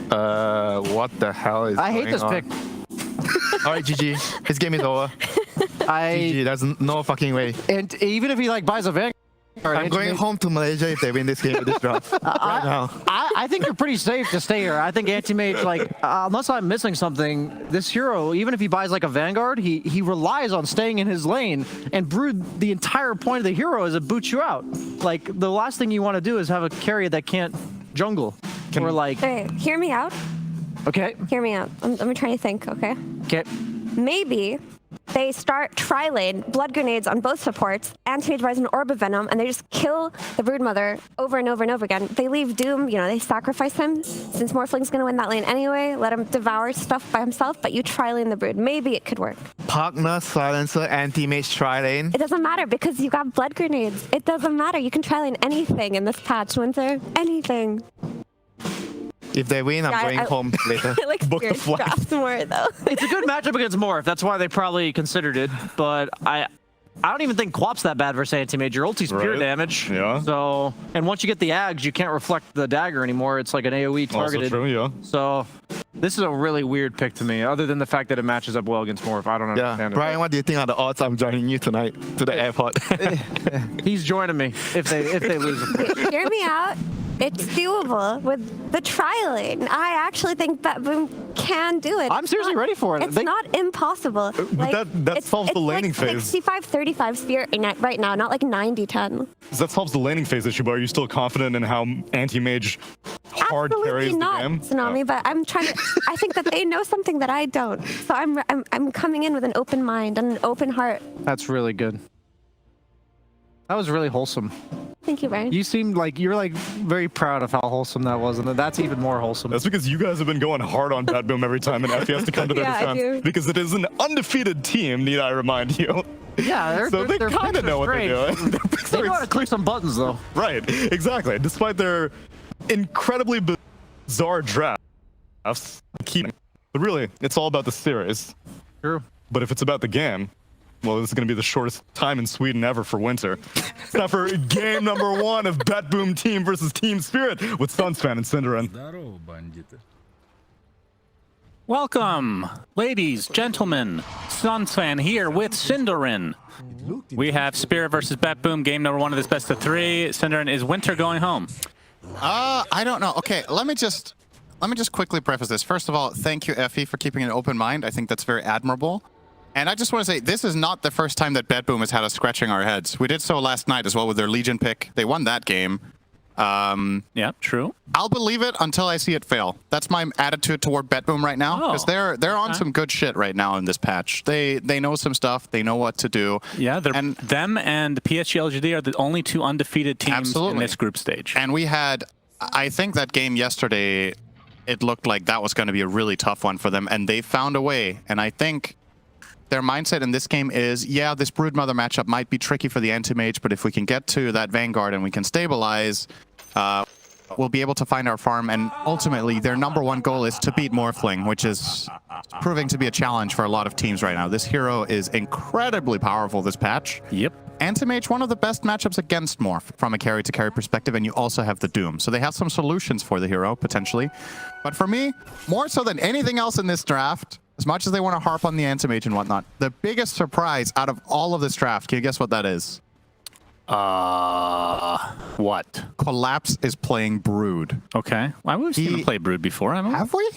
What the hell is I hate this pick. Alright, GG. This game is over. GG, there's no fucking way. And even if he like buys a Vanguard, I'm going home to Malaysia if they win this game with this draft. Right now. I think you're pretty safe to stay here. I think Anti-Mage, like, unless I'm missing something, this hero, even if he buys like a Vanguard, he relies on staying in his lane. And Brood, the entire point of the hero is to boot you out. Like, the last thing you want to do is have a carry that can't jungle. Or like... Okay, hear me out. Okay. Hear me out. I'm trying to think, okay? Okay. Maybe they start tri-lane, blood grenades on both supports, Anti-Mage buys an Orb of Venom, and they just kill the Broodmother over and over and over again. They leave Doom, you know, they sacrifice him, since Morphling's gonna win that lane anyway, let him devour stuff by himself, but you tri-lane the Brood. Maybe it could work. Partner, Silencer, Anti-Mage, Tri-Lane. It doesn't matter because you got blood grenades. It doesn't matter. You can tri-lane anything in this patch, Winter. Anything. If they win, I'm going home later. I like Book the flight. drafts more though. It's a good matchup against Morph. That's why they probably considered it. But I don't even think Quap's that bad versus Anti-Mage. Your ulti's pure damage. Yeah. So, and once you get the Ags, you can't reflect the dagger anymore. It's like an AoE targeted. Also true, yeah. So, this is a really weird pick to me, other than the fact that it matches up well against Morph. I don't understand it. Brian, what do you think are the odds I'm joining you tonight to the airport? He's joining me if they lose. Hear me out. It's doable with the tri-lane. I actually think BETBOOM can do it. I'm seriously ready for it. It's not impossible. But that solves the laning phase. 65-35 Spirit right now, not like 90-10. That solves the laning phase issue, but are you still confident in how Anti-Mage hard carries the game? Tsunami, but I'm trying to. I think that they know something that I don't. So I'm coming in with an open mind and an open heart. That's really good. That was really wholesome. Thank you, Brian. You seemed like you're like very proud of how wholesome that was, and that's even more wholesome. That's because you guys have been going hard on BETBOOM every time an FE has to come to their defense. Because it is an undefeated team, need I remind you. Yeah, they kind of know what they're doing. They know how to click some buttons, though. Right, exactly. Despite their incredibly bizarre drafts, but really, it's all about the series. True. But if it's about the game, well, this is going to be the shortest time in Sweden ever for Winter. It's time for game number 1 of BETBOOM Team versus Team Spirit with Sunsfan and Cinderin. Welcome, ladies, gentlemen. Sunsfan here with Cinderin. We have Spirit versus BETBOOM, game number 1 of this best of 3. Cinderin, is Winter going home? I don't know. Okay, let me just quickly preface this. First of all, thank you, Effie, for keeping an open mind. I think that's very admirable. And I just want to say, this is not the first time that BETBOOM has had us scratching our heads. We did so last night as well with their Legion pick. They won that game. Yeah, true. I'll believe it until I see it fail. That's my attitude toward BETBOOM right now, because they're on some good shit right now in this patch. They know some stuff. They know what to do. Yeah, them and PSG LGD are the only 2 undefeated teams in this group stage. And we had, I think that game yesterday, it looked like that was going to be a really tough one for them, and they found a way. And I think their mindset in this game is, yeah, this Broodmother matchup might be tricky for the Anti-Mage, but if we can get to that Vanguard and we can stabilize, we'll be able to find our farm. And ultimately, their number 1 goal is to beat Morphling, which is proving to be a challenge for a lot of teams right now. This hero is incredibly powerful this patch. Yep. Anti-Mage, one of the best matchups against Morph from a carry-to-carry perspective, and you also have the Doom. So they have some solutions for the hero, potentially. But for me, more so than anything else in this draft, as much as they want to harp on the Anti-Mage and whatnot, the biggest surprise out of all of this draft, can you guess what that is? What? Collapse is playing Brood. Okay. Well, we've seen him play Brood before, haven't we? Have we?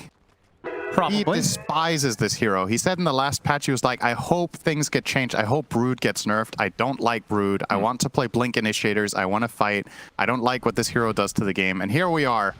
Probably. He despises this hero. He said in the last patch, he was like, I hope things get changed. I hope Brood gets nerfed. I don't like Brood. I want to play Blink Initiators. I want to fight. I don't like what this hero does to the game. And here we are.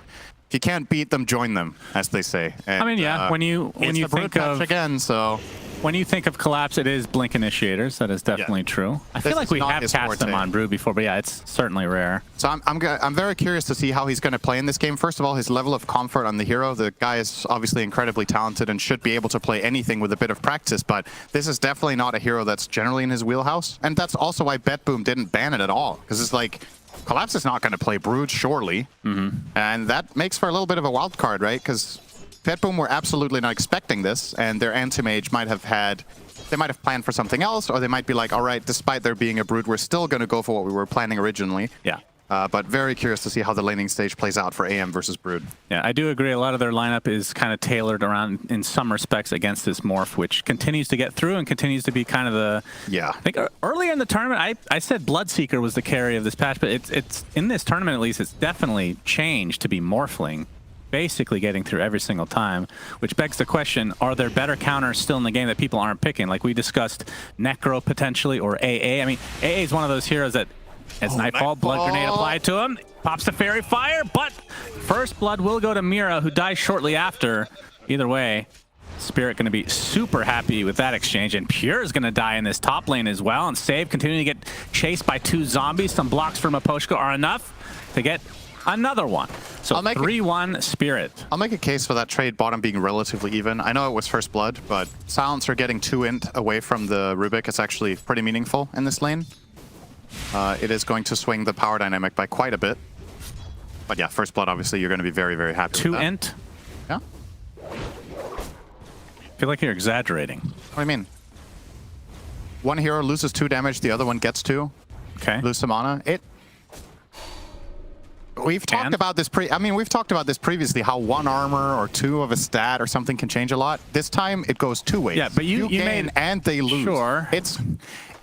If you can't beat them, join them, as they say. And, I mean, yeah, when you think of again, so when you think of Collapse, it is Blink Initiators. That is definitely true. I feel like we have cast them on Brood before, but yeah, it's certainly rare. So I'm very curious to see how he's going to play in this game. First of all, his level of comfort on the hero. The guy is obviously incredibly talented and should be able to play anything with a bit of practice, but this is definitely not a hero that's generally in his wheelhouse. And that's also why BETBOOM didn't ban it at all, because it's like, Collapse is not going to play Brood, surely. And that makes for a little bit of a wild card, right? Because BETBOOM were absolutely not expecting this, and their Anti-Mage might have planned for something else, or they might be like, all right, despite there being a Brood, we're still going to go for what we were planning originally. Yeah. But very curious to see how the laning stage plays out for AM versus Brood. Yeah, I do agree. A lot of their lineup is kind of tailored around, in some respects, against this morph, which continues to get through and continues to be kind of the... Yeah. I think earlier in the tournament, I said Bloodseeker was the carry of this patch, but it's in this tournament at least, it's definitely changed to be Morphling, basically getting through every single time, which begs the question, are there better counters still in the game that people aren't picking? Like we discussed Necro potentially, or AA. I mean, AA is one of those heroes that as Nightfall, blood grenade applied to him, pops the fairy fire, but first blood will go to Mira, who dies shortly after. Either way, Spirit going to be super happy with that exchange, and Pure is going to die in this top lane as well, and Save continuing to get chased by 2 zombies. Some blocks from Miposhka are enough to get another one. So 3-1 Spirit. I'll make a case for that trade bottom being relatively even. I know it was first blood, but Silencer getting 2 int away from the Rubik is actually pretty meaningful in this lane. It is going to swing the power dynamic by quite a bit. But yeah, first blood, obviously, you're going to be very, very happy 2 with that. int? Yeah. I feel like you're exaggerating. What do you mean? One hero loses 2 damage, the other one gets 2. Okay. Lose some mana. We've talked about this we've talked about this previously, how 1 armor or 2 of a stat or something can change a lot. This time it goes 2 ways. Yeah, but you gain made, and they lose. Sure.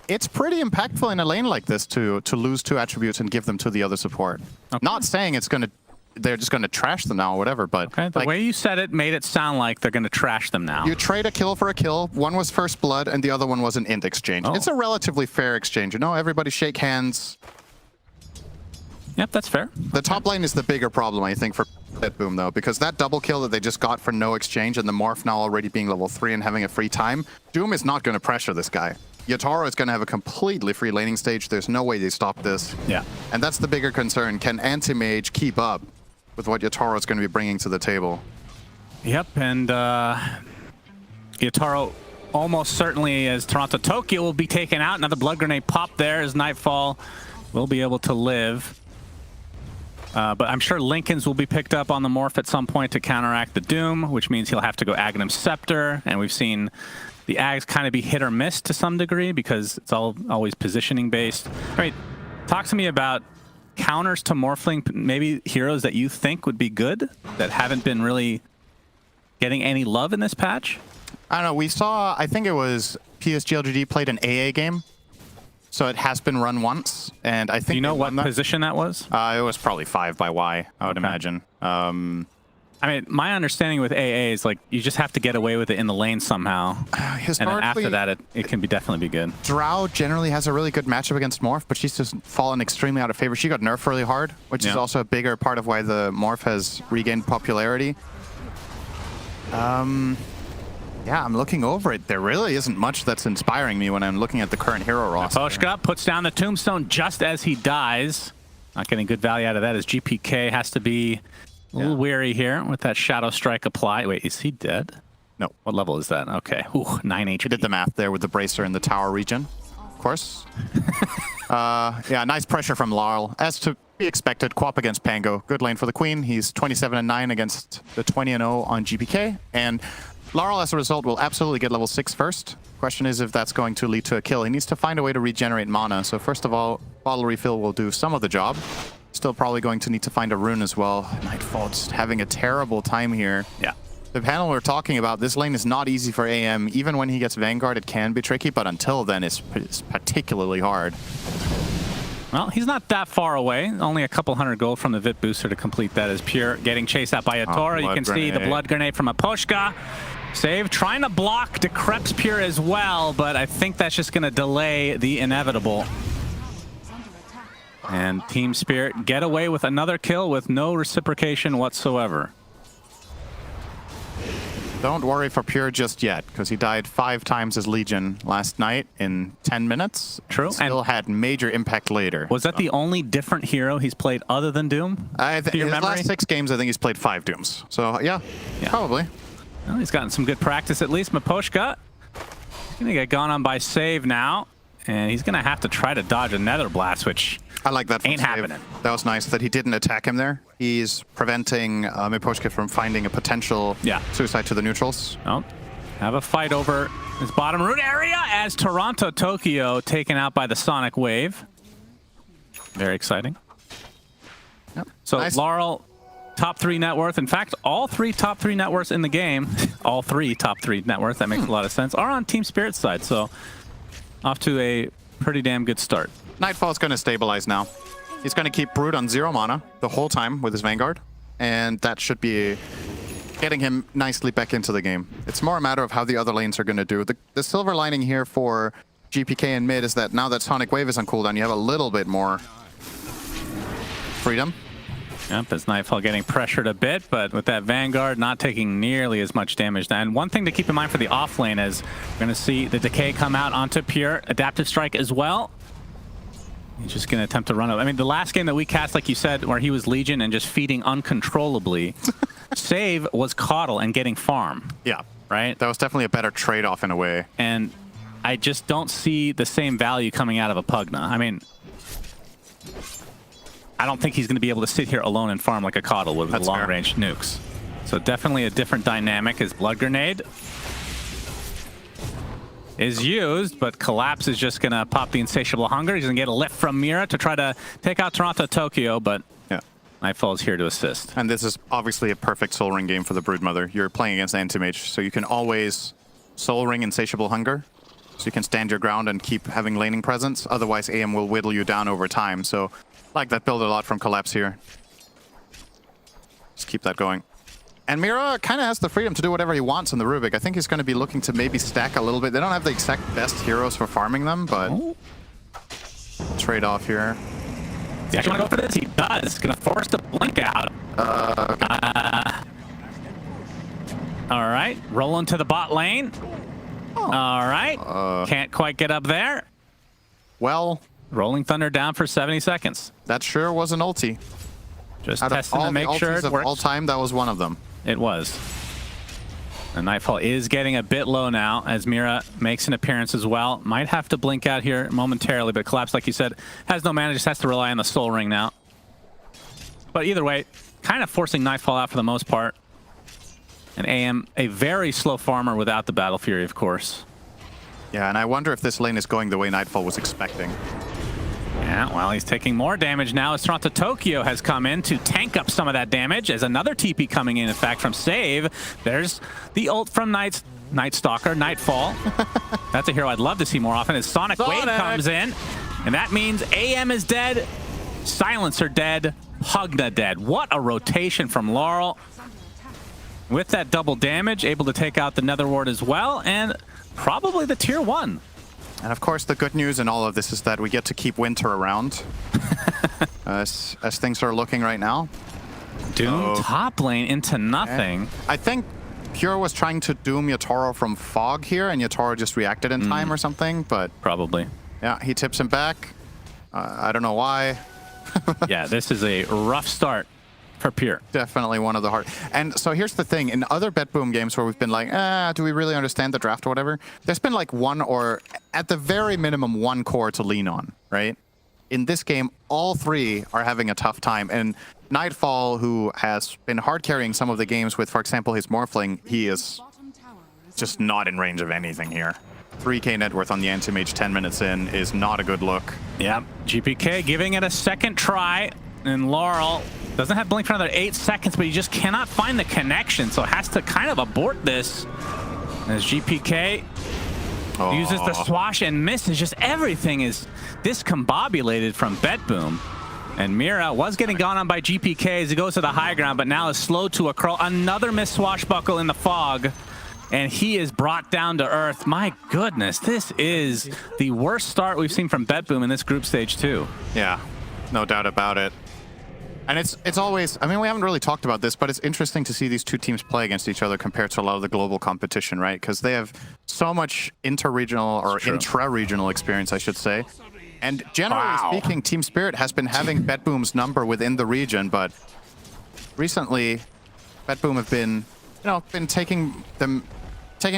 It's pretty impactful in a lane like this to lose 2 attributes and give them to the other support. Okay. Not saying they're just gonna trash them now or whatever, but okay, the way you said it made it sound like they're gonna trash them now. You trade a kill for a kill. One was first blood and the other one was an int exchange. Oh. It's a relatively fair exchange, you know? Everybody shake hands. Yep, that's fair. The top lane is the bigger problem, I think, for BETBOOM, though, because that double kill that they just got for no exchange and the Morph now already being level 3 and having a free time, Doom is not going to pressure this guy. Yatoro is going to have a completely free laning stage. There's no way they stop this. Yeah. And that's the bigger concern. Can Anti-Mage keep up with what Yatoro is going to be bringing to the table? Yep, and Yatoro almost certainly, as TORONTOTOKYO will be taken out. Another blood grenade pop there as Nightfall will be able to live. But I'm sure Lincoln's will be picked up on the Morph at some point to counteract the Doom, which means he'll have to go Aghanim Scepter. And we've seen the Ags kind of be hit or miss to some degree because it's always positioning based. All right, talk to me about counters to Morphling, maybe heroes that you think would be good that haven't been really getting any love in this patch? I don't know. We saw, I think it was PSGLGD played an AA game. So it has been run once, and I think... Do you know what position that was? It was probably 5 by Y, I would imagine. I mean, my understanding with AA is like you just have to get away with it in the lane somehow. And then after that, it can definitely be good. Drow generally has a really good matchup against Morph, but she's just fallen extremely out of favor. She got nerfed really hard, which is also a bigger part of why the Morph has regained popularity. Yeah, I'm looking over it. There really isn't much that's inspiring me when I'm looking at the current hero roster. Miposhka puts down the tombstone just as he dies. Not getting good value out of that as GPK has to be a little weary here with that Shadow Strike apply. Wait, is he dead? No. What level is that? Okay. Ooh, 9 HP. He did the math there with the bracer in the tower region, of course. Yeah, nice pressure from Larl. As to be expected, Quap against Pango. Good lane for the Queen. He's 27-9 against the 20-0 on GPK. And Larl, as a result, will absolutely get level 6 first. Question is if that's going to lead to a kill. He needs to find a way to regenerate mana. So first of all, bottle refill will do some of the job. Still probably going to need to find a rune as well. Nightfall just having a terrible time here. Yeah. The panel we're talking about, this lane is not easy for AM. Even when he gets Vanguard, it can be tricky, but until then, it's particularly hard. Well, he's not that far away. Only a couple hundred gold from the Vit booster to complete that as Pure getting chased out by Yatoro. You can see the blood grenade from Miposhka. Save, trying to block Decreps Pure as well, but I think that's just going to delay the inevitable. And Team Spirit get away with another kill with no reciprocation whatsoever. Don't worry for Pure just yet, because he died 5 times as Legion last night in 10 minutes. True. Still had major impact later. Was that the only different hero he's played other than Doom? In his last 6 games, I think he's played 5 Dooms. So, yeah. Probably. Well, he's gotten some good practice at least. Miposhka, he's going to get gone on by Save now. And he's going to have to try to dodge a Nether Blast, which I like that. Ain't happening. That was nice that he didn't attack him there. He's preventing Miposhka from finding a potential suicide to the neutrals. Oh, have a fight over this bottom root area as TORONTOTOKYO taken out by the Sonic Wave. Very exciting. So Nice. Larl, top 3 net worth. In fact, all 3 top 3 net worths in the game, all 3 top 3 net worth, that makes a lot of sense, are on Team Spirit's side. So off to a pretty damn good start. Nightfall's going to stabilize now. He's going to keep Brood on 0 mana the whole time with his Vanguard, and that should be getting him nicely back into the game. It's more a matter of how the other lanes are going to do. The silver lining here for GPK and mid is that now that Sonic Wave is on cooldown, you have a little bit more freedom. Yep, as Nightfall getting pressured a bit, but with that Vanguard not taking nearly as much damage. And one thing to keep in mind for the off lane is we're going to see the Decay come out onto Pure, Adaptive Strike as well. He's just going to attempt to run up. I mean, the last game that we cast, like you said, where he was Legion and just feeding uncontrollably, Save was Coddle and getting farm. Yeah, right? that was definitely a better trade-off in a way. And I just don't see the same value coming out of a Pugna. I mean, I don't think he's going to be able to sit here alone and farm like a Coddle with long-range nukes. So definitely a different dynamic. His Blood Grenade is used, but Collapse is just going to pop the Insatiable Hunger. He's going to get a lift from Mira to try to take out TORONTOTOKYO, but yeah, Nightfall is here to assist. And this is obviously a perfect Soul Ring game for the Broodmother. You're playing against Anti-Mage, so you can always Soul Ring Insatiable Hunger, so you can stand your ground and keep having laning presence. Otherwise, AM will whittle you down over time. So, like that build a lot from Collapse here. Just keep that going. And Mira kind of has the freedom to do whatever he wants in the Rubik. I think he's going to be looking to maybe stack a little bit. They don't have the exact best heroes for farming them, but trade off here. Does he actually want to go for this? He does. Going to force the blink out. All right. Rolling to the bot lane. All right. Can't quite get up there. Well, Rolling Thunder down for 70 seconds. that sure was an ulti. Just Out of testing all to make the sure ultis it of works. all time, that was one of them. It was. And Nightfall is getting a bit low now as Mira makes an appearance as well. Might have to blink out here momentarily, but Collapse, like you said, has no mana, just has to rely on the Soul Ring now. But either way, kind of forcing Nightfall out for the most part. And AM, a very slow farmer without the Battle Fury, of course. Yeah, and I wonder if this lane is going the way Nightfall was expecting. Yeah, well, he's taking more damage now as TORONTOTOKYO has come in to tank up some of that damage. As another TP coming in fact, from Save. There's the ult from Night Stalker, Nightfall. That's a hero I'd love to see more often as Sonic Wave comes in. And that means AM is dead, Silencer dead, Pugna dead. What a rotation from Larl. With that double damage, able to take out the Nether Ward as well, and probably the tier 1. And of course, the good news in all of this is that we get to keep Winter around as things are looking right now. Doom top lane into nothing. I think Pure was trying to doom Yatoro from Fog here, and Yatoro just reacted in time or something, but Probably. yeah, he tips him back. I don't know why. Yeah, this is a rough start for Pure. Definitely one of the hard. And so here's the thing. In other BETBOOM games where we've been like, do we really understand the draft or whatever? There's been like one or, at the very minimum, one core to lean on, right? In this game, all 3 are having a tough time. And Nightfall, who has been hard carrying some of the games with, for example, his Morphling, he is just not in range of anything here. 3k net worth on the Anti-Mage 10 minutes in is not a good look. Yep, GPK giving it a second try. And Larl doesn't have blink for another 8 seconds, but he just cannot find the connection, so has to kind of abort this. As GPK uses the swash and misses, just everything is discombobulated from BETBOOM. And Mira was getting gone on by GPK as he goes to the high ground, but now is slow to a crawl. Another missed swashbuckle in the fog, and he is brought down to earth. My goodness, this is the worst start we've seen from BETBOOM in this group stage too. Yeah, no doubt about it. And it's always, I mean, we haven't really talked about this, but it's interesting to see these two teams play against each other compared to a lot of the global competition, right? Because they have so much inter-regional or intra-regional experience, I should say. And generally speaking, Team Spirit has been having BETBOOM's number within the region, but recently, BETBOOM have been, been taking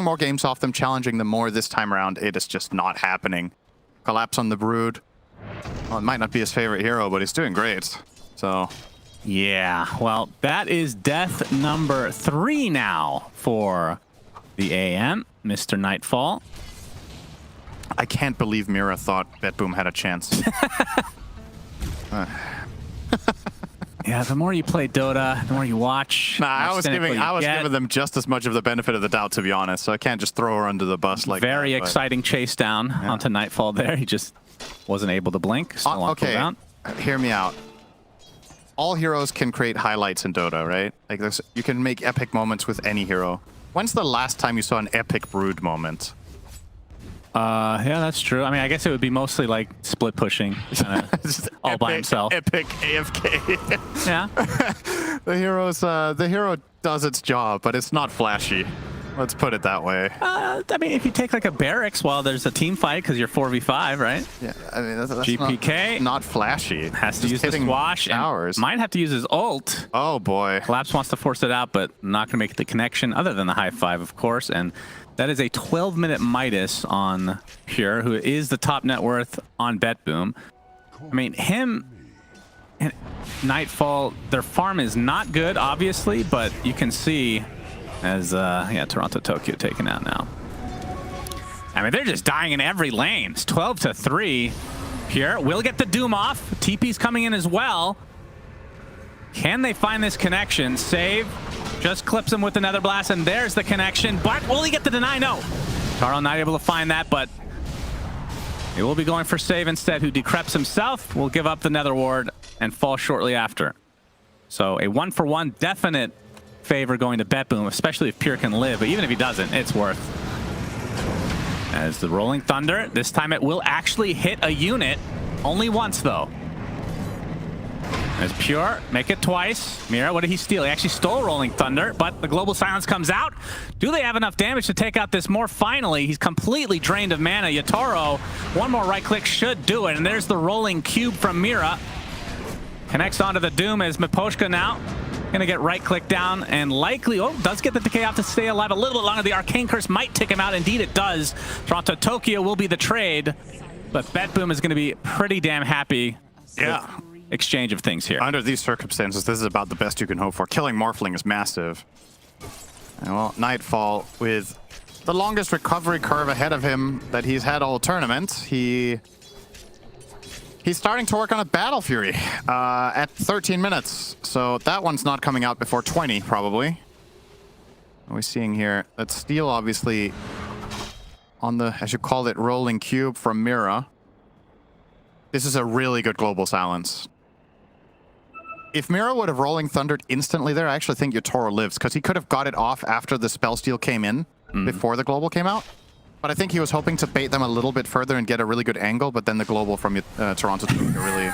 more games off them, challenging them more. This time around, it is just not happening. Collapse on the Brood. Well, it might not be his favorite hero, but he's doing great. So, yeah, well, that is death number 3 now for the AM, Mr. Nightfall. I can't believe Mira thought BETBOOM had a chance. Yeah, the more you play Dota, the more you watch. Nah, I the was cynical you get. giving them just as much of the benefit of the doubt, to be honest. So I can't just throw her under the bus like Very that. But exciting chase down onto Nightfall there. He just wasn't able to blink. Still on okay, cooldown. hear me out. All heroes can create highlights in Dota, right? Like you can make epic moments with any hero. When's the last time you saw an epic Brood moment? Yeah, that's true. I mean, I guess it would be mostly like split pushing, all by himself. Epic AFK. Yeah. The hero does its job, but it's not flashy. Let's put it that way. I mean, if you take like a barracks while there's a team fight because you're 4v5, right? Yeah, I mean that's GPK not flashy. Has to Just use the hitting squash towers. and might have to use his ult. Oh boy. Collapse wants to force it out, but not going to make the connection other than the high five, of course. And that is a 12-minute Midas on Pure, who is the top net worth on BETBOOM. I mean, him and Nightfall, their farm is not good, obviously, but you can see as, yeah, TORONTOTOKYO taken out now. I mean, they're just dying in every lane. It's 12-3. Pure will get the Doom off. TP's coming in as well. Can they find this connection? Save. Just clips him with another blast, and there's the connection. But will he get the deny? No. Taro not able to find that, but he will be going for save instead, who decreps himself, will give up the nether ward and fall shortly after. So a 1-for-1 definite favor going to BETBOOM, especially if Pure can live, but even if he doesn't, it's worth. As the Rolling Thunder, this time it will actually hit a unit, only once though. As Pure, make it twice. Mira, what did he steal? He actually stole Rolling Thunder, but the Global Silence comes out. Do they have enough damage to take out this more? Finally, he's completely drained of mana. Yatoro, one more right click should do it, and there's the Rolling Cube from Mira. Connects onto the Doom as Miposhka now gonna get right click down and likely, oh, does get the decay off to stay alive a little bit longer. The Arcane Curse might tick him out. Indeed it does. TORONTOTOKYO will be the trade, but BETBOOM is gonna be pretty damn happy. Yeah. Exchange of things here. Under these circumstances, this is about the best you can hope for. Killing Morphling is massive. And well, Nightfall with the longest recovery curve ahead of him that he's had all tournament. He's starting to work on a Battle Fury at 13 minutes. So that one's not coming out before 20, probably. What are we seeing here? That steal, obviously, on the, as you call it, Rolling Cube from Mira. This is a really good Global Silence. If Mira would have Rolling Thundered instantly there, I actually think Yatoro lives, because he could have got it off after the spell steal came in, before the Global came out. But I think he was hoping to bait them a little bit further and get a really good angle, but then the Global from TORONTOTOKYO really...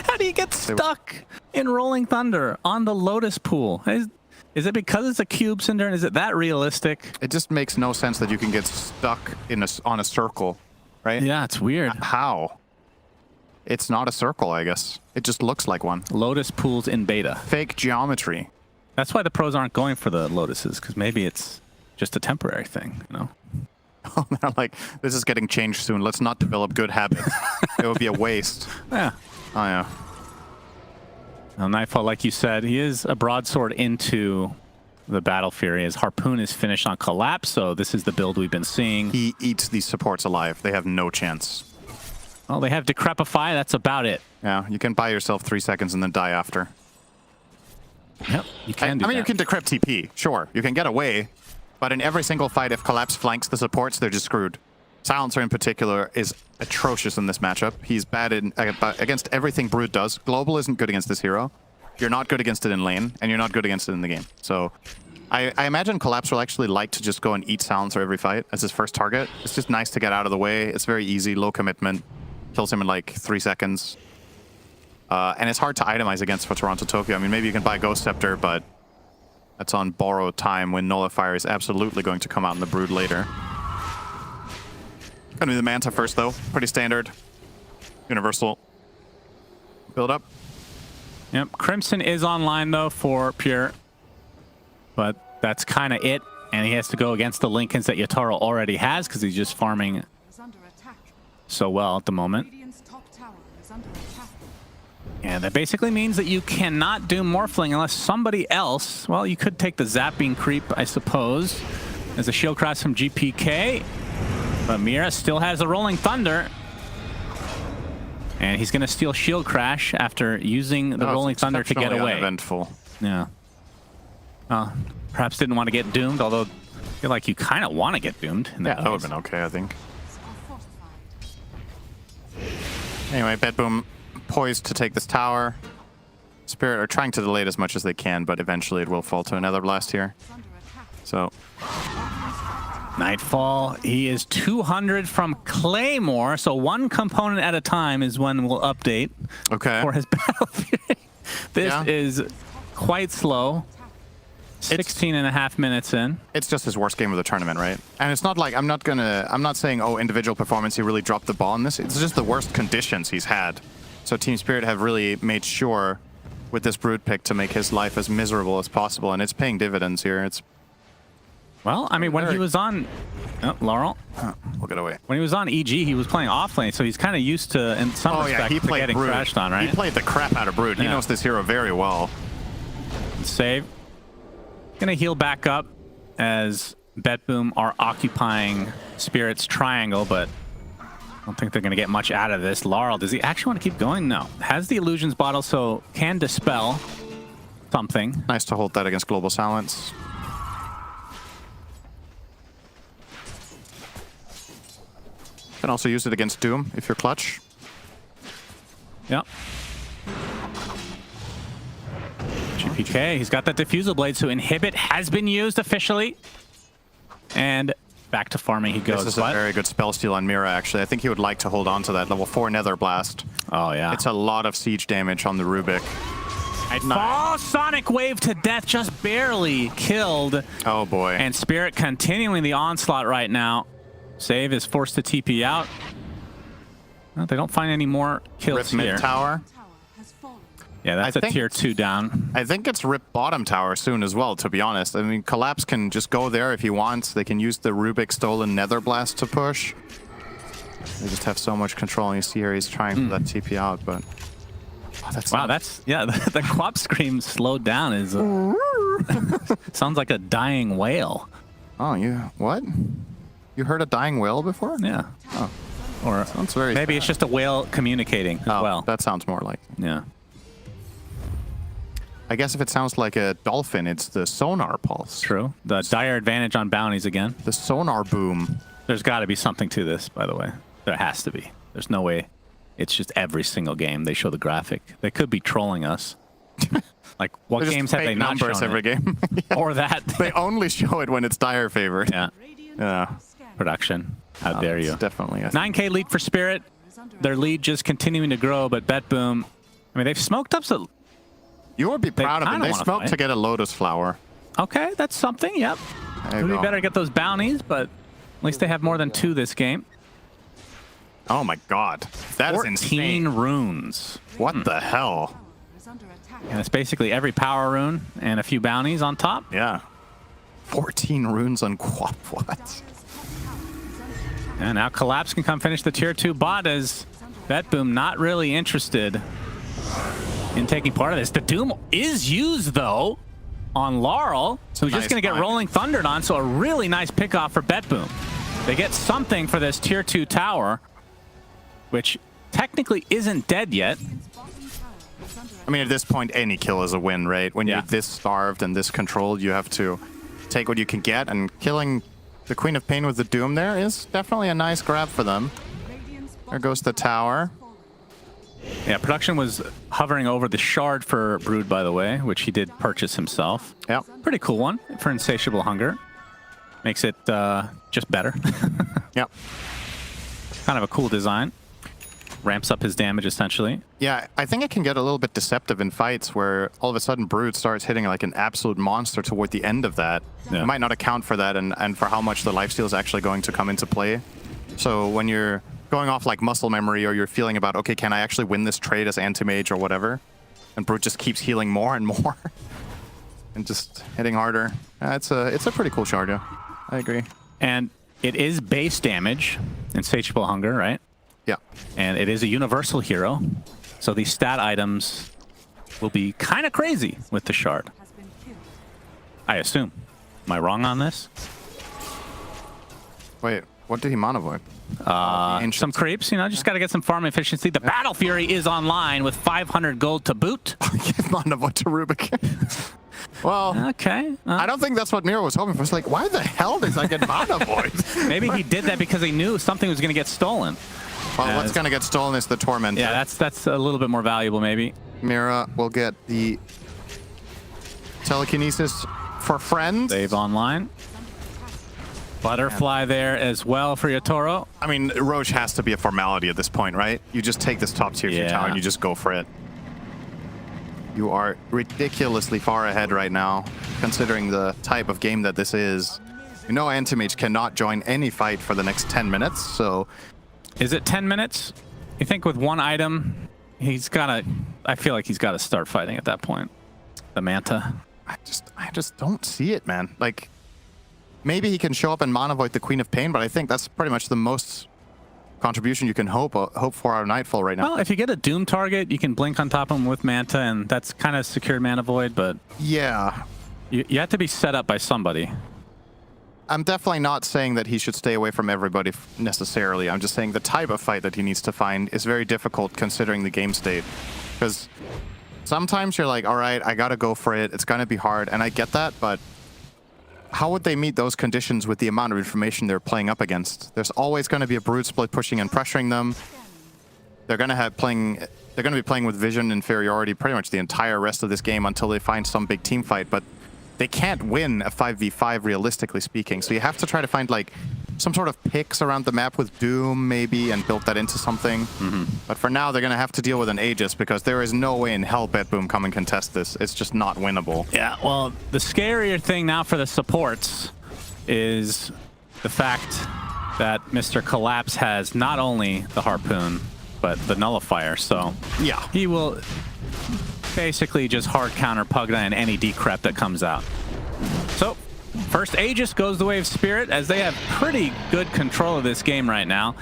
How do you get stuck in Rolling Thunder on the Lotus Pool? Is it because it's a cube, Cinder, and is it that realistic? It just makes no sense that you can get stuck in on a circle, right? Yeah, it's weird. How? It's not a circle, I guess. It just looks like one. Lotus Pools in beta. Fake geometry. That's why the pros aren't going for the Lotuses, because maybe it's just a temporary thing, you know? They're like, this is getting changed soon. Let's not develop good habits. It would be a waste. Yeah. Oh, yeah. Now, Nightfall, like you said, he is a broadsword into the Battle Fury. His Harpoon is finished on Collapse, so this is the build we've been seeing. He eats these supports alive. They have no chance. Well, they have Decrepify. That's about it. Yeah, you can buy yourself 3 seconds and then die after. Yep, you can do I mean, that. you can decrypt TP, sure. You can get away. But in every single fight, if Collapse flanks the supports, they're just screwed. Silencer in particular is atrocious in this matchup. He's bad against everything Brood does. Global isn't good against this hero. You're not good against it in lane, and you're not good against it in the game. So I imagine Collapse will actually like to just go and eat Silencer every fight as his first target. It's just nice to get out of the way. It's very easy, low commitment. Kills him in like 3 seconds. And it's hard to itemize against for TORONTOTOKYO. I mean, maybe you can buy Ghost Scepter, but that's on borrowed time when Nullifier is absolutely going to come out in the Brood later. Gonna be the Manta first, though. Pretty standard. Universal. Build up. Yep, Crimson is online, though, for Pure. But that's kind of it. And he has to go against the Lincolns that Yatoro already has, because he's just farming so well at the moment. And that basically means that you cannot do Morphling unless somebody else... Well, you could take the Zapping Creep, I suppose. There's a Shield Cross from GPK. But Mira still has the Rolling Thunder. And he's going to steal Shield Crash after using the Rolling Thunder to get away. Uneventful. Yeah. Perhaps didn't want to get doomed, although I feel like you kind of want to get doomed. In Yeah, that would have been okay, I think. Anyway, BETBOOM poised to take this tower. Spirit are trying to delay it as much as they can, but eventually it will fall to another blast here. So Nightfall, he is 200 from Claymore, so one component at a time is when we'll update for his battle. This is quite slow. 16 and a half minutes in. It's just his worst game of the tournament, right? And it's not like I'm not saying, oh, individual performance, he really dropped the ball in this. It's just the worst conditions he's had. So Team Spirit have really made sure with this Brood pick to make his life as miserable as possible, and it's paying dividends here. It's well, I mean, when he was on Larl, we'll get away. When he was on EG, he was playing off lane, so he's kind of used to, in some respect, he played getting Brood. crashed on, right? He played the crap out of Brood. He knows this hero very well. Save. Gonna heal back up as BETBOOM are occupying Spirit's triangle, but I don't think they're gonna get much out of this. Larl, does he actually want to keep going? No. Has the illusions bottle, so can dispel something. Nice to hold that against Global Silence. Can also use it against Doom if you're clutch. Yep. GPK, he's got that Diffusal Blade, so Inhibit has been used officially. And back to farming he goes. This is a very good spell steal on Mira, actually. I think he would like to hold on to that level 4 Nether Blast. Oh, yeah. It's a lot of siege damage on the Rubik. Nightfall, Sonic Wave to death, just barely killed. Oh, boy. And Spirit continuing the onslaught right now. Save is forced to TP out. Well, they don't find any more kills Rip here. mid tower. Yeah, that's a tier 2 down. I think it's rip bottom tower soon as well, to be honest. I mean, Collapse can just go there if he wants. They can use the Rubik stolen Nether Blast to push. They just have so much control, and you see here he's trying for that TP out, but... Oh, the Quap Scream slowed down. Is sounds like a dying whale. Oh, what? You heard a dying whale before? Yeah. Oh. Or sounds very maybe sad. it's just a whale communicating as well. That sounds more like... Yeah. I guess if it sounds like a dolphin, it's the sonar pulse. True. The dire advantage on bounties again. The sonar boom. There's got to be something to this, by the way. There has to be. There's no way it's just every single game they show the graphic. They could be trolling us. Like, what games have they not shown every game? Yeah. Or that. They only show it when it's dire favored. Yeah. Yeah. Production. How dare you. Definitely. 9K lead for Spirit. Their lead just continuing to grow, but BETBOOM, I mean, they've smoked up so... You would be proud of them. They smoked to get a Lotus Flower. Okay, that's something, yep. It would be better to get those bounties, but at least they have more than 2 this game. Oh my god. That is insane. 14 runes. What the hell? And it's basically every power rune and a few bounties on top. Yeah. 14 runes on Quap. What? And now Collapse can come finish the tier 2 bot as BETBOOM not really interested in taking part of this. The Doom is used, though, on Larl, so he's just going to get Rolling Thundered on, so a really nice pickoff for BETBOOM. They get something for this tier 2 tower, which technically isn't dead yet. I mean, at this point, any kill is a win, right? When you're this starved and this controlled, you have to take what you can get, and killing the Queen of Pain with the Doom there is definitely a nice grab for them. There goes the tower. Yeah, production was hovering over the shard for Brood, by the way, which he did purchase himself. Yep. Pretty cool one for Insatiable Hunger. Makes it just better. Yep. Kind of a cool design. Ramps up his damage, essentially. Yeah, I think it can get a little bit deceptive in fights where all of a sudden Brood starts hitting like an absolute monster toward the end of that. Yeah. You might not account for that and for how much the lifesteal is actually going to come into play. So when you're going off like muscle memory, or you're feeling about, okay, can I actually win this trade as anti-mage or whatever? And Brood just keeps healing more and more and just hitting harder. It's a pretty cool shard, yeah. I agree. And it is base damage, Insatiable Hunger, right? Yeah. And it is a universal hero, so these stat items will be kind of crazy with the shard. I assume. Am I wrong on this? Wait, What did he monovoid? Some creeps, you know, just got to get some farm efficiency. The Battle Fury is online with 500 gold to boot. Give monovoid to Rubik. Well, Okay. I don't think that's what Mira was hoping for. It's like, why the hell did I get monovoid? Maybe he did that because he knew something was going to get stolen. Well, what's going to get stolen is the Tormentor. Yeah, that's a little bit more valuable, maybe. Mira will get the telekinesis for friends. Save online. Butterfly there as well for Yatoro. I mean, Roche has to be a formality at this point, right? You just take this top tier Yeah. tower and you just go for it. You are ridiculously far ahead right now, considering the type of game that this is. You know Antimage cannot join any fight for the next 10 minutes, so... Is it 10 minutes? You think with one item, he's got to... I feel like he's got to start fighting at that point. The Manta. I just don't see it, man. Like, maybe he can show up and monovoid the Queen of Pain, but I think that's pretty much the most contribution you can hope for out of Nightfall right now. Well, if you get a Doom target, you can blink on top of him with Manta, and that's kind of secured mana void, but Yeah. you have to be set up by somebody. I'm definitely not saying that he should stay away from everybody necessarily. I'm just saying the type of fight that he needs to find is very difficult considering the game state. Because sometimes you're like, all right, I gotta go for it. It's gonna be hard, and I get that, but how would they meet those conditions with the amount of information they're playing up against? There's always going to be a Brood split pushing and pressuring them. They're going to be playing with vision inferiority pretty much the entire rest of this game until they find some big team fight, but they can't win a 5v5 realistically speaking. So you have to try to find like some sort of picks around the map with Doom maybe and build that into something. But for now, they're going to have to deal with an Aegis because there is no way in hell BETBOOM come and contest this. It's just not winnable. Yeah, well, the scarier thing now for the supports is the fact that Mr. Collapse has not only the Harpoon, but the Nullifier. So Yeah. he will basically just hard counter Pugna and any decrep that comes out. So first Aegis goes the way of Spirit, as they have pretty good control of this game right now.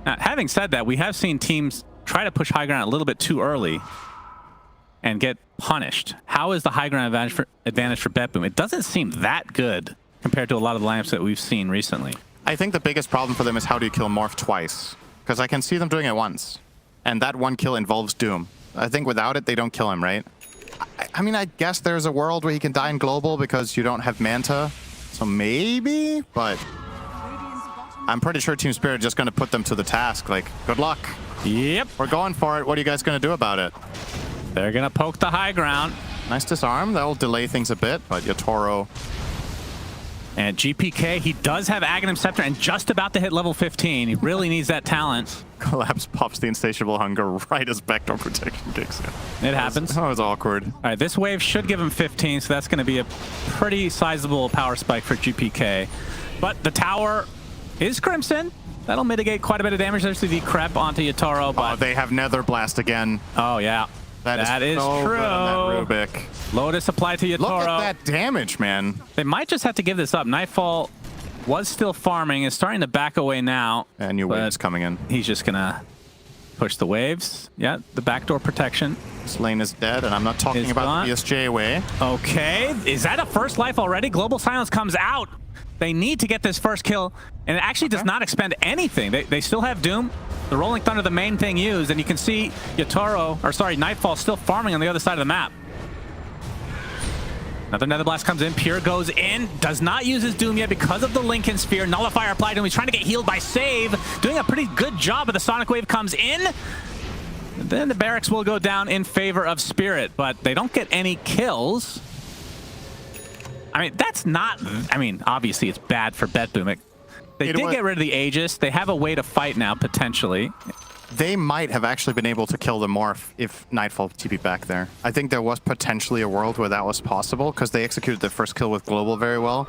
Now, having said that, we have seen teams try to push high ground a little bit too early and get punished. How is the high ground advantage for BETBOOM? It doesn't seem that good compared to a lot of the lineups that we've seen recently. I think the biggest problem for them is how do you kill Morph twice? Because I can see them doing it once. And that one kill involves Doom. I think without it, they don't kill him, right? I mean, I guess there's a world where he can die in Global because you don't have Manta. So maybe, but I'm pretty sure Team Spirit is just going to put them to the task. Like, good luck. Yep. We're going for it. What are you guys going to do about it? They're going to poke the high ground. Nice disarm. That'll delay things a bit, but Yatoro... And GPK, he does have Aghanim Scepter and just about to hit level 15. He really needs that talent. Collapse pops the Insatiable Hunger right as Backdoor Protection kicks in. It happens. That was awkward. All right, this wave should give him 15, so that's going to be a pretty sizable power spike for GPK. But the tower is Crimson. That'll mitigate quite a bit of damage. There's the Decrep onto Yatoro. But They have Nether Blast again. oh, yeah. That is so true. Good on that Rubik. Lotus applied to Yatoro. Look at that damage, man. They might just have to give this up. Nightfall was still farming, is starting to back away now. And new waves coming in. He's just going to push the waves. Yeah, the backdoor protection. This lane is dead, and I'm not talking It's about gone. the BSJ way. Okay, is that a first life already? Global Silence comes out. They need to get this first kill, and it actually does not expend anything. They still have Doom. The Rolling Thunder, the main thing used, and you can see Nightfall still farming on the other side of the map. Another Nether Blast comes in. Pure goes in. Does not use his Doom yet because of the Lincoln Sphere. Nullifier applied to him. He's trying to get healed by Save. Doing a pretty good job, but the Sonic Wave comes in. And then the barracks will go down in favor of Spirit, but they don't get any kills. I mean, that's not... I mean, obviously it's bad for BETBOOM. They did get rid of the Aegis. They have a way to fight now, potentially. They might have actually been able to kill the Morph if Nightfall TP back there. I think there was potentially a world where that was possible because they executed their first kill with Global very well.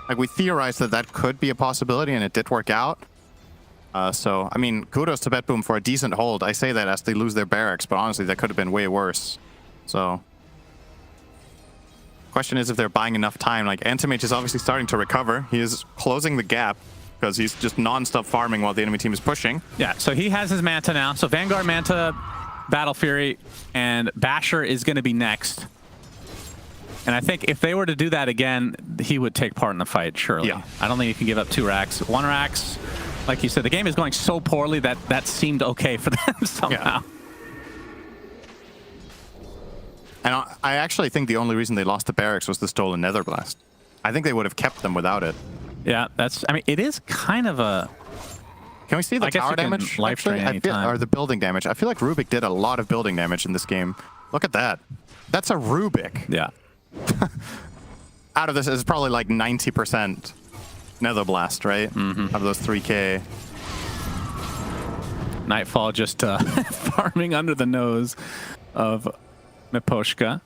Like, we theorized that that could be a possibility, and it did work out. So, I mean, kudos to BETBOOM for a decent hold. I say that as they lose their barracks, but honestly, that could have been way worse. So, question is if they're buying enough time. Like, Antimage is obviously starting to recover. He is closing the gap because he's just non-stop farming while the enemy team is pushing. Yeah, so he has his Manta now. So Vanguard, Manta, Battle Fury, and Basher is going to be next. And I think if they were to do that again, he would take part in the fight, surely. Yeah. I don't think you can give up 2 racks. 1 racks, like you said, the game is going so poorly that that seemed okay for them somehow. And I actually think the only reason they lost the barracks was the stolen Nether Blast. I think they would have kept them without it. Yeah, that's. I mean, it is kind of a. Can we see the I guess tower you can damage? life actually? drain anytime. Or the building damage? I feel like Rubik did a lot of building damage in this game. Look at that. That's a Rubik. Yeah. Out of this is probably like 90% Nether Blast, right? Out of those 3K. Nightfall just farming under the nose of Miposhka.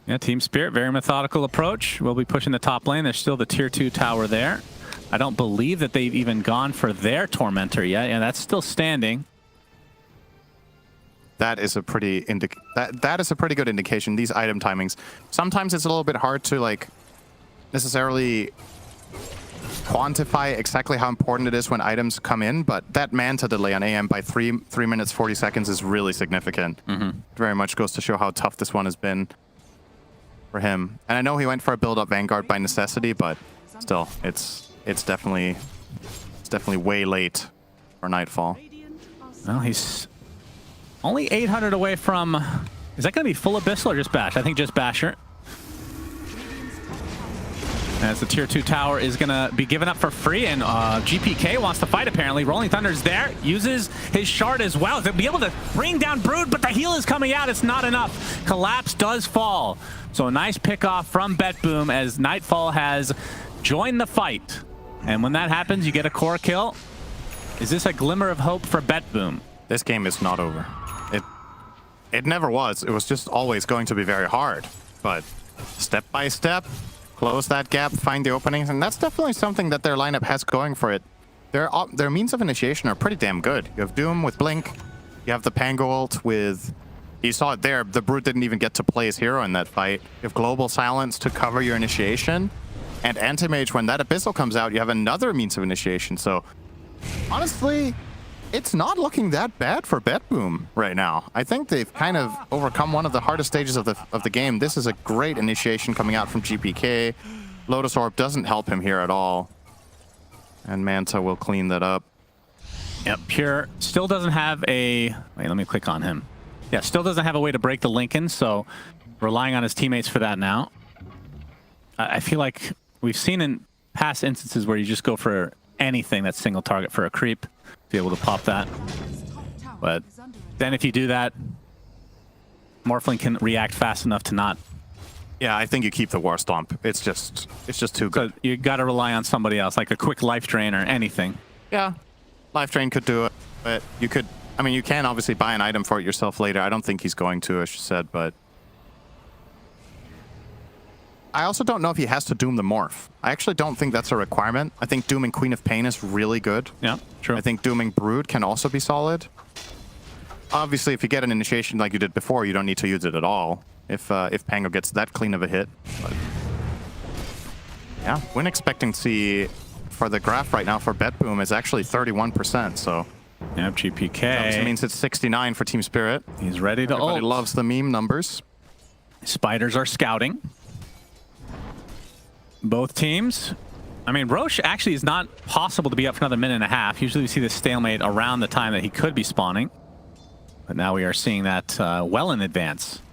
Yeah, Team Spirit, very methodical approach. We'll be pushing the top lane. There's still the tier 2 tower there. I don't believe that they've even gone for their Tormentor yet, and that's still standing. That is a pretty that is a pretty good indication. These item timings. Sometimes it's a little bit hard to like necessarily quantify exactly how important it is when items come in, but that Manta delay on AM by 3 minutes 40 seconds is really significant. Very much goes to show how tough this one has been for him. And I know he went for a build-up Vanguard by necessity, but still, it's definitely way late for Nightfall. Well, he's only 800 away from. Is that going to be full Abyssal or just Bash? I think just Basher. As the tier 2 tower is going to be given up for free, and GPK wants to fight apparently. Rolling Thunder's there, uses his shard as well to be able to bring down Brood, but the heal is coming out. It's not enough. Collapse does fall. So a nice pick off from BETBOOM as Nightfall has joined the fight. And when that happens, you get a core kill. Is this a glimmer of hope for BETBOOM? This game is not over. It never was. It was just always going to be very hard. But step by step, close that gap, find the openings, and that's definitely something that their lineup has going for it. Their means of initiation are pretty damn good. You have Doom with Blink, you have the Pango ult with... You saw it there, the Brute didn't even get to play his hero in that fight. You have Global Silence to cover your initiation, and Anti-Mage, when that Abyssal comes out, you have another means of initiation. So, honestly, it's not looking that bad for BETBOOM right now. I think they've kind of overcome one of the hardest stages of the game. This is a great initiation coming out from GPK. Lotus Orb doesn't help him here at all. And Manta will clean that up. Yep, Pure still doesn't have a... Wait, let me click on him. Yeah, still doesn't have a way to break the Lincoln, so relying on his teammates for that now. I feel like we've seen in past instances where you just go for anything that's single target for a creep, be able to pop that. But then if you do that, Morphling can react fast enough to not. Yeah, I think you keep the War Stomp. It's just too good. So you got to rely on somebody else, like a quick life drain or anything. Yeah, life drain could do it, but you could. I mean, you can obviously buy an item for it yourself later. I don't think he's going to, as you said, but I also don't know if he has to Doom the Morph. I actually don't think that's a requirement. I think Dooming Queen of Pain is really good. Yeah, true. I think Dooming Brood can also be solid. Obviously, if you get an initiation like you did before, you don't need to use it at all. If Pango gets that clean of a hit. But yeah, win expectancy for the graph right now for BETBOOM is actually 31%, so... Yep, GPK. That means it's 69 for Team Spirit. He's ready to ult. Everybody loves the meme numbers. Spiders are scouting. Both teams. I mean, Roche actually is not possible to be up for another minute and a half. Usually we see this stalemate around the time that he could be spawning. But now we are seeing that well in advance,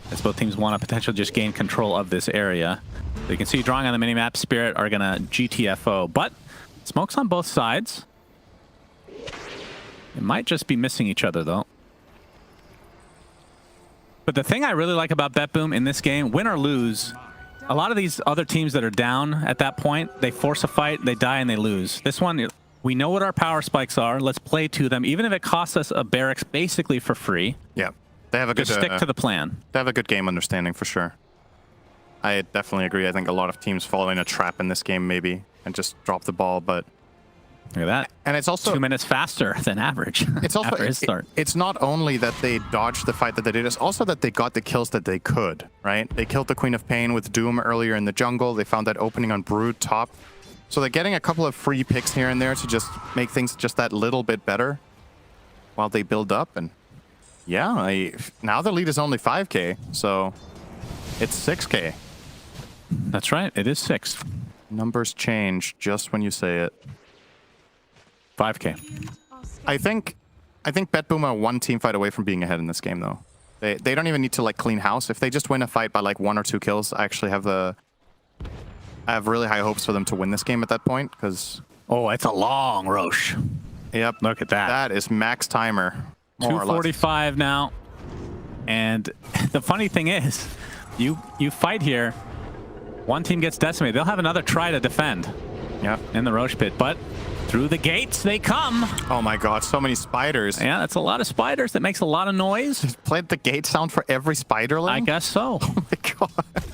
as both teams want to potentially just gain control of this area. So you can see drawing on the minimap, Spirit are going to GTFO, but smokes on both sides. It might just be missing each other, though. But the thing I really like about BETBOOM in this game, win or lose, a lot of these other teams that are down at that point, they force a fight, they die, and they lose. This one, we know what our power spikes are. Let's play to them, even if it costs us a barracks basically for free. Yeah, they have a good... Just stick to the plan. They have a good game understanding, for sure. I definitely agree. I think a lot of teams fall in a trap in this game, maybe, and just drop the ball, but... Look at that. And it's also 2 minutes faster than average. It's also after his start. It's not only that they dodged the fight that they did, it's also that they got the kills that they could, right? They killed the Queen of Pain with Doom earlier in the jungle. They found that opening on Brood top. So they're getting a couple of free picks here and there to just make things just that little bit better while they build up. And yeah, now the lead is only 5K, so it's 6K. That's right. It is 6. Numbers change just when you say it. 5K. I think BETBOOM are one team fight away from being ahead in this game, though. They don't even need to like clean house. If they just win a fight by like 1 or 2 kills, I actually have really high hopes for them to win this game at that point, because... Oh, it's a long Roche. Yep. Look at that. That is max timer, more or less. 245 now. And the funny thing is, you fight here, one team gets decimated. They'll have another try to defend. Yep. In the Roche pit, but through the gates they come. Oh my god, so many spiders. Yeah, that's a lot of spiders. That makes a lot of noise. Just played the gate sound for every spiderling? I guess so. Oh my god.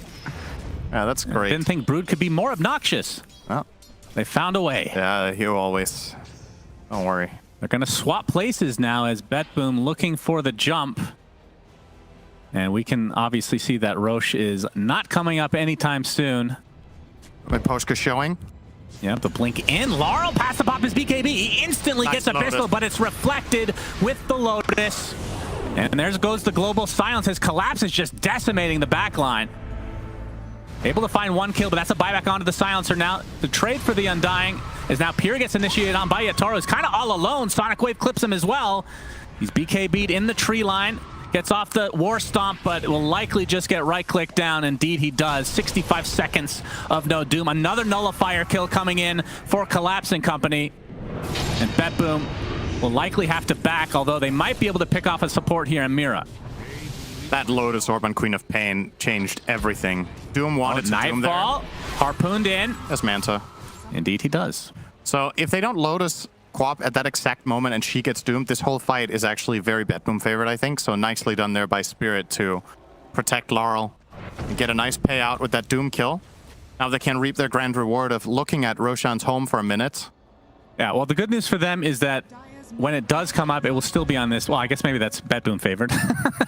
Yeah, that's great. Didn't think Brood could be more obnoxious. Well, they found a way. yeah, you always. Don't worry. They're going to swap places now as BETBOOM looking for the jump. And we can obviously see that Roche is not coming up anytime soon. Miposhka showing. Yep, the blink in. Larl pass to pop his BKB. He instantly Nice gets a pistol, Lotus. but it's reflected with the Lotus. And there goes the global silence. His collapse is just decimating the backline. Able to find 1 kill, but that's a buyback onto the silencer now. The trade for the Undying is now Pure gets initiated on by Yatoro. He's kind of all alone. Sonic Wave clips him as well. He's BKB'd in the tree line. Gets off the War Stomp, but will likely just get right-click down. Indeed, he does. 65 seconds of no doom. Another Nullifier kill coming in for Collapsing Company. And BETBOOM will likely have to back, although they might be able to pick off a support here in Mira. That Lotus Orb on Queen of Pain changed everything. Doom wanted to Doom there. Nightfall, harpooned in. That's Manta. Indeed, he does. So if they don't Lotus Quap at that exact moment and she gets doomed, this whole fight is actually very BETBOOM favorite, I think. So nicely done there by Spirit to protect Larl and get a nice payout with that Doom kill. Now they can reap their grand reward of looking at Roshan's home for a minute. Yeah, well, the good news for them is that when it does come up, it will still be on this. Well, I guess maybe that's BETBOOM favored.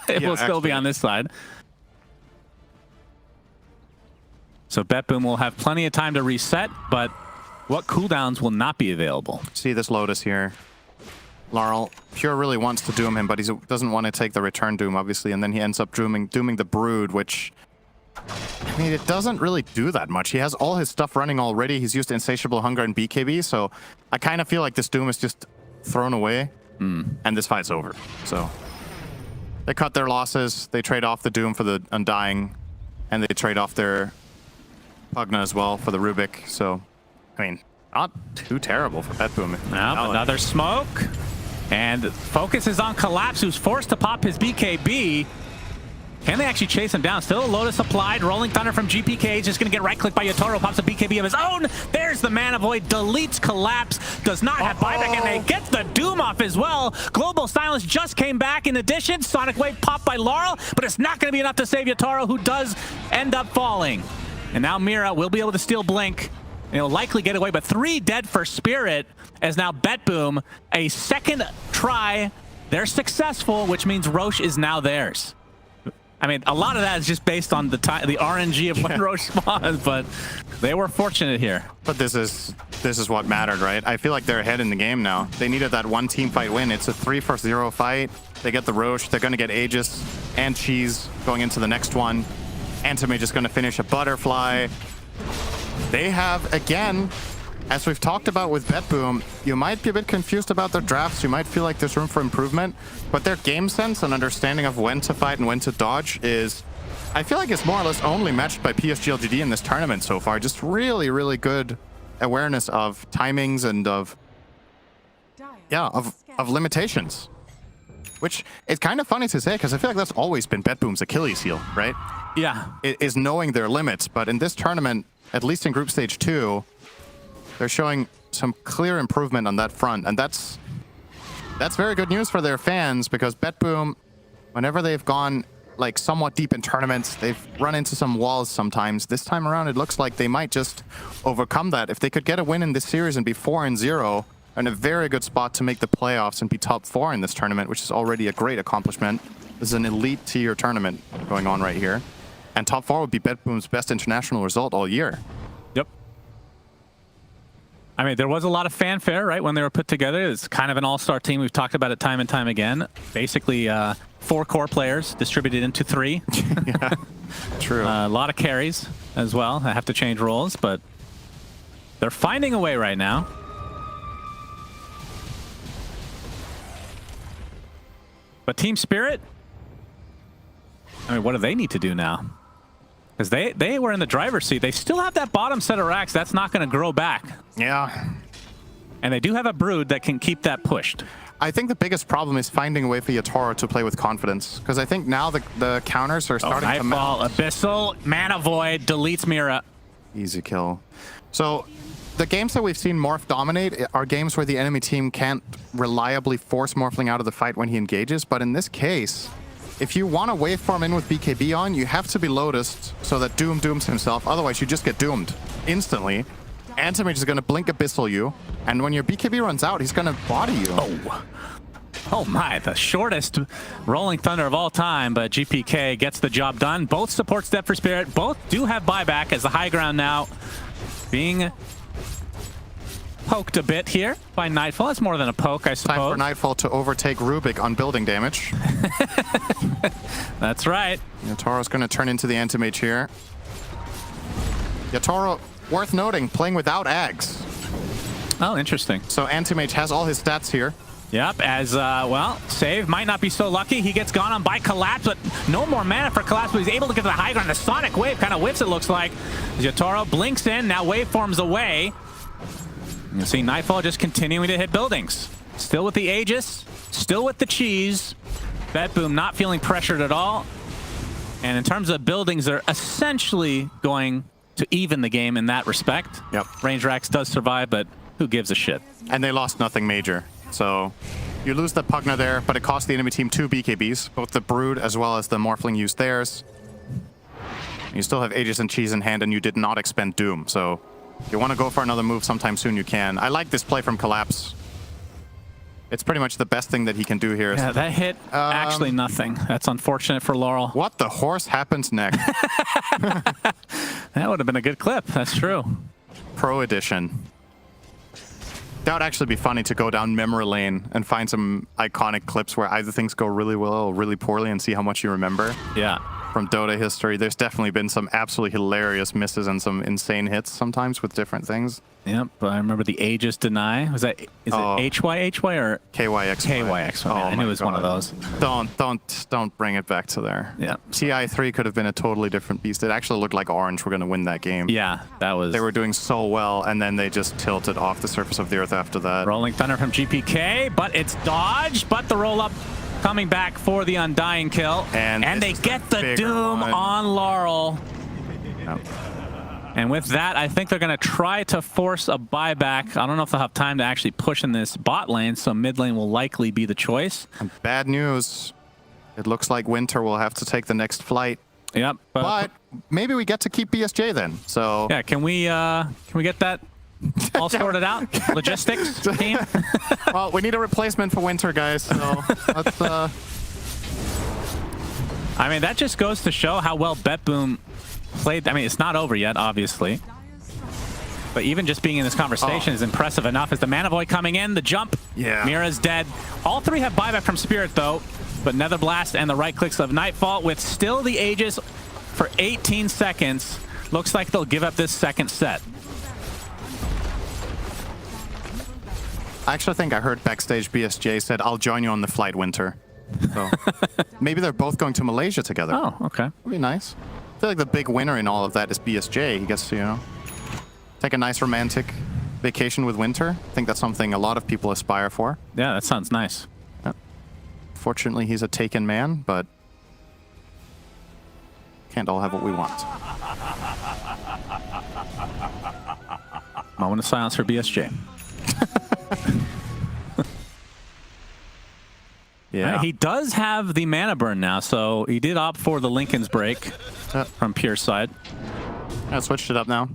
It will still be on this side. So BETBOOM will have plenty of time to reset, but what cooldowns will not be available? See this Lotus here. Larl, Pure really wants to doom him, but he doesn't want to take the return doom, obviously, and then he ends up dooming the Brood, which... I mean, it doesn't really do that much. He has all his stuff running already. He's used Insatiable Hunger and BKB, so I kind of feel like this doom is just thrown away, and this fight's over. So they cut their losses. They trade off the Doom for the Undying, and they trade off their Pugna as well for the Rubik. So, I mean, not too terrible for BETBOOM. Now, another smoke, and focus is on Collapse, who's forced to pop his BKB. Can they actually chase him down? Still a Lotus applied. Rolling Thunder from GPK is just going to get right-clicked by Yatoro. Pops a BKB of his own. There's the Mana Void. Deletes Collapse. Does not have buyback, and they get the Doom off as well. Global Silence just came back. In addition, Sonic Wave popped by Larl, but it's not going to be enough to save Yatoro, who does end up falling. And now Mira will be able to steal Blink. And he'll likely get away, but 3 dead for Spirit, as now BETBOOM, a second try. They're successful, which means Roche is now theirs. I mean, a lot of that is just based on the RNG of when Roche spawns, but they were fortunate here. But this is what mattered, right? I feel like they're ahead in the game now. They needed that one team fight win. It's a 3-0 fight. They get the Roche. They're going to get Aegis and Cheese going into the next one. Antimage is going to finish a Butterfly. They have, again, as we've talked about with BETBOOM, you might be a bit confused about their drafts. You might feel like there's room for improvement, but their game sense and understanding of when to fight and when to dodge is, I feel like it's more or less only matched by PSG LGD in this tournament so far. Just really, really good awareness of timings and of limitations. Which is kind of funny to say, because I feel like that's always been BETBOOM's Achilles heel, right? Yeah. Is knowing their limits, but in this tournament, at least in Group Stage 2, they're showing some clear improvement on that front, and that's very good news for their fans, because BETBOOM, whenever they've gone like somewhat deep in tournaments, they've run into some walls sometimes. This time around, it looks like they might just overcome that. If they could get a win in this series and be 4-0, in a very good spot to make the playoffs and be top 4 in this tournament, which is already a great accomplishment. This is an elite tier tournament going on right here, and top 4 would be BETBOOM's best international result all year. Yep. I mean, there was a lot of fanfare, right, when they were put together. It's kind of an all-star team. We've talked about it time and time again. Basically, 4 core players distributed into 3. Yeah, true. A lot of carries as well. I have to change roles, but They're finding a way right now. But Team Spirit, I mean, what do they need to do now? Because they were in the driver's seat. They still have that bottom set of racks. That's not going to grow back. Yeah. And they do have a Brood that can keep that pushed. I think the biggest problem is finding a way for Yatoro to play with confidence. Because I think now the counters are starting to Nightfall, Abyssal, Mana Void, deletes Mira. Easy kill. So the games that we've seen Morph dominate are games where the enemy team can't reliably force Morphling out of the fight when he engages. But in this case, if you want to waveform in with BKB on, you have to be Lotused so that Doom dooms himself. Otherwise, you just get doomed instantly. Antimage is going to blink Abyssal you. And when your BKB runs out, he's going to body you. Oh my, the shortest Rolling Thunder of all time, but GPK gets the job done. Both supports dead for Spirit. Both do have buyback as the high ground now being poked a bit here by Nightfall. It's more than a poke, I suppose. Time for Nightfall to overtake Rubik on building damage. That's right. Yatoro's going to turn into the Antimage here. Yatoro, worth noting, playing without Ags. Oh, interesting. So Antimage has all his stats here. Yep, as, well, Save might not be so lucky. He gets gone on by Collapse, but no more mana for Collapse, but he's able to get to the high ground. The Sonic Wave kind of whiffs, it looks like. Yatoro blinks in, now waveforms away. You see Nightfall just continuing to hit buildings. Still with the Aegis, still with the cheese. BETBOOM not feeling pressured at all. And in terms of buildings, they're essentially going to even the game in that respect. Yep. Range Rax does survive, but who gives a shit? And they lost nothing major. So you lose the Pugna there, but it cost the enemy team 2 BKBs. Both the Brood as well as the Morphling used theirs. You still have Aegis and Cheese in hand, and you did not expend Doom. So if you want to go for another move sometime soon, you can. I like this play from Collapse. It's pretty much the best thing that he can do here. Yeah, that hit actually nothing. That's unfortunate for Larl. What the horse happens next? That would have been a good clip. That's true. Pro Edition. That would actually be funny to go down memory lane and find some iconic clips where either things go really well or really poorly and see how much you remember. Yeah. From Dota history, there's definitely been some absolutely hilarious misses and some insane hits sometimes with different things. Yep, I remember the Aegis deny. Was that, is it HY or KYXY? KYXY. I knew it was one of those. Don't bring it back to there. Yeah. TI3 could have been a totally different beast. It actually looked like Orange were going to win that game. Yeah, that was... They were doing so well, and then they just tilted off the surface of the earth after that. Rolling Thunder from GPK, but it's dodged, but the roll-up coming back for the Undying kill. And they get the Doom on Larl. Yep. And with that, I think they're going to try to force a buyback. I don't know if they'll have time to actually push in this bot lane, so mid lane will likely be the choice. And bad news. It looks like Winter will have to take the next flight. Yep. But maybe we get to keep BSJ then. So yeah, can we get that all sorted out? Logistics team? Well, we need a replacement for Winter, guys. So let's I mean, that just goes to show how well BETBOOM played. I mean, it's not over yet, obviously. But even just being in this conversation is impressive enough. As the Mana Void coming in, the jump. Yeah. Mira's dead. All three have buyback from Spirit, though. But Nether Blast and the right clicks of Nightfall with still the Aegis for 18 seconds. Looks like they'll give up this second set. I actually think I heard backstage BSJ said, "I'll join you on the flight, Winter." So maybe they're both going to Malaysia together. Oh, okay. That'd be nice. I feel like the big winner in all of that is BSJ. He gets to, you know, take a nice romantic vacation with Winter. I think that's something a lot of people aspire for. Yeah, that sounds nice. Yeah. Fortunately, he's a taken man, but can't all have what we want. Moment of silence for BSJ. Yeah. He does have the mana burn now, so he did opt for the Lincoln's break from Pierce's side. I switched it up now.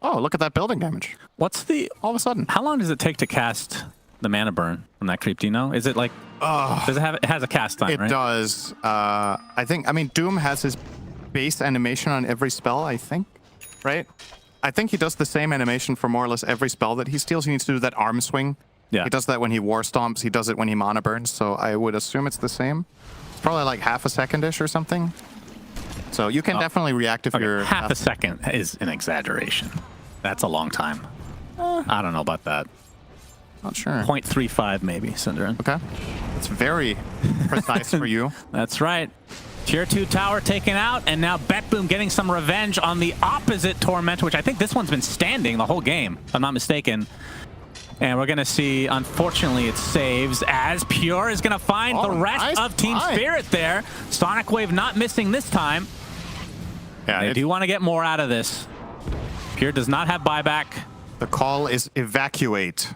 Oh, look at that building damage. What's the... All of a sudden. How long does it take to cast the mana burn from that creep? Do you know? Is it like... does it have... It has a cast time, right? It does. I mean, Doom has his base animation on every spell, I think. Right? I think he does the same animation for more or less every spell that he steals. He needs to do that arm swing. Yeah. He does that when he war stomps. He does it when he mana burns. So I would assume it's the same. It's probably like half a second-ish or something. So you can definitely react if you're... Half a second is an exaggeration. That's a long time. I don't know about that. Not sure. 0.35 maybe, Synderen. Okay. It's very precise for you. That's right. Tier 2 tower taken out, and now BETBOOM getting some revenge on the opposite Tormentor, which I think this one's been standing the whole game, if I'm not mistaken. And we're going to see, unfortunately, it saves as Pure is going to find the rest of Team Spirit there. Sonic Wave not missing this time. Yeah, They do want to get more out of this. Pure does not have buyback. The call is evacuate.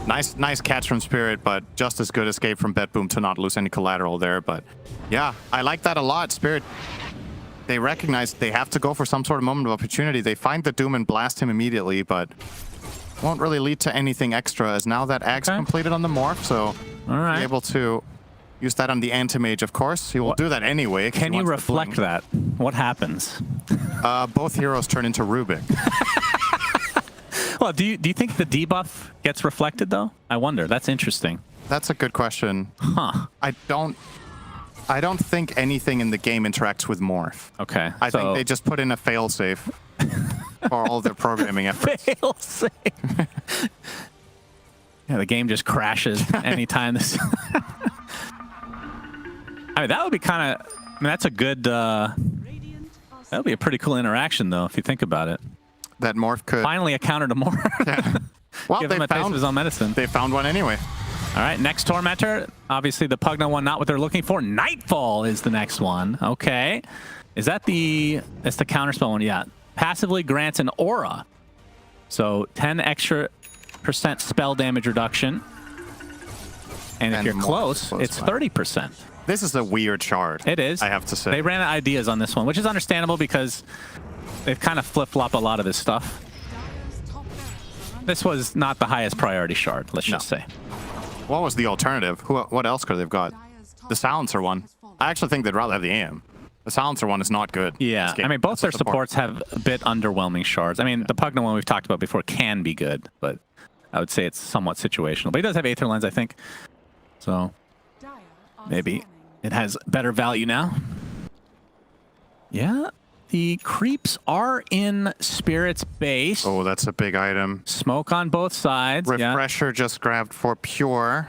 Nice catch from Spirit, but just as good escape from BETBOOM to not lose any collateral there. But yeah, I like that a lot. Spirit, they recognize they have to go for some sort of moment of opportunity. They find the Doom and blast him immediately, but won't really lead to anything extra as now that Ag's completed on the Morph, so be able to use that on the Anti-Mage, of course. He will do that anyway. Can you reflect that? What happens? Both heroes turn into Rubik. Well, do you think the debuff gets reflected, though? I wonder. That's interesting. That's a good question. Huh. I don't think anything in the game interacts with Morph. Okay. I think they just put in a failsafe for all their programming efforts. Failsafe. Yeah, the game just crashes anytime this... I mean, that would be kind of... I mean, that's a good... that would be a pretty cool interaction, though, if you think about it. That Morph could... Finally a counter to Morph. Yeah. Well, Give him a taste of his own medicine. They found one anyway. All right, next Tormentor. Obviously, the Pugna one, not what they're looking for. Nightfall is the next one. Okay. Is that the... That's the counterspell one, yeah. Passively grants an aura. So 10 extra % spell damage reduction. And if you're close, it's 30%. This is a weird shard. It is. I have to say. They ran out of ideas on this one, which is understandable because they've kind of flip-flop a lot of this stuff. This was not the highest priority shard, let's just say. What was the alternative? What else could they've got? The Silencer one. I actually think they'd rather have the AM. The Silencer one is not good. Yeah, I mean, both their supports have a bit underwhelming shards. I mean, the Pugna one we've talked about before can be good, but I would say it's somewhat situational. But he does have Aether Lens, I think. So maybe it has better value now. Yeah, the creeps are in Spirit's base. Oh, that's a big item. Smoke on both sides. Refresher just grabbed for Pure.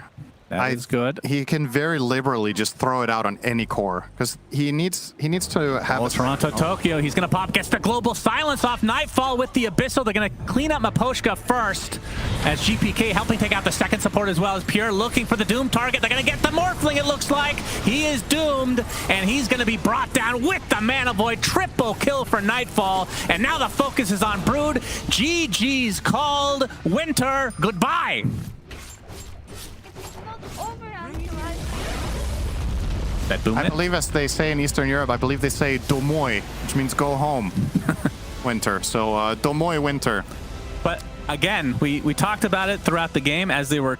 That is good. He can very liberally just throw it out on any core because he needs to have. Oh, Toronto-Tokyo. He's gonna pop. Gets the global silence off Nightfall with the Abyssal. They're gonna clean up Miposhka first, as GPK helping take out the second support as well as Pure looking for the Doom target. They're gonna get the Morphling. It looks like he is doomed, and he's gonna be brought down with the Mana Void. Triple kill for Nightfall, and now the focus is on Brood. GG's called. Winter goodbye. I believe, as they say in Eastern Europe, I believe they say Domoy, which means go home. Winter. So Domoy Winter. But again, we talked about it throughout the game as they were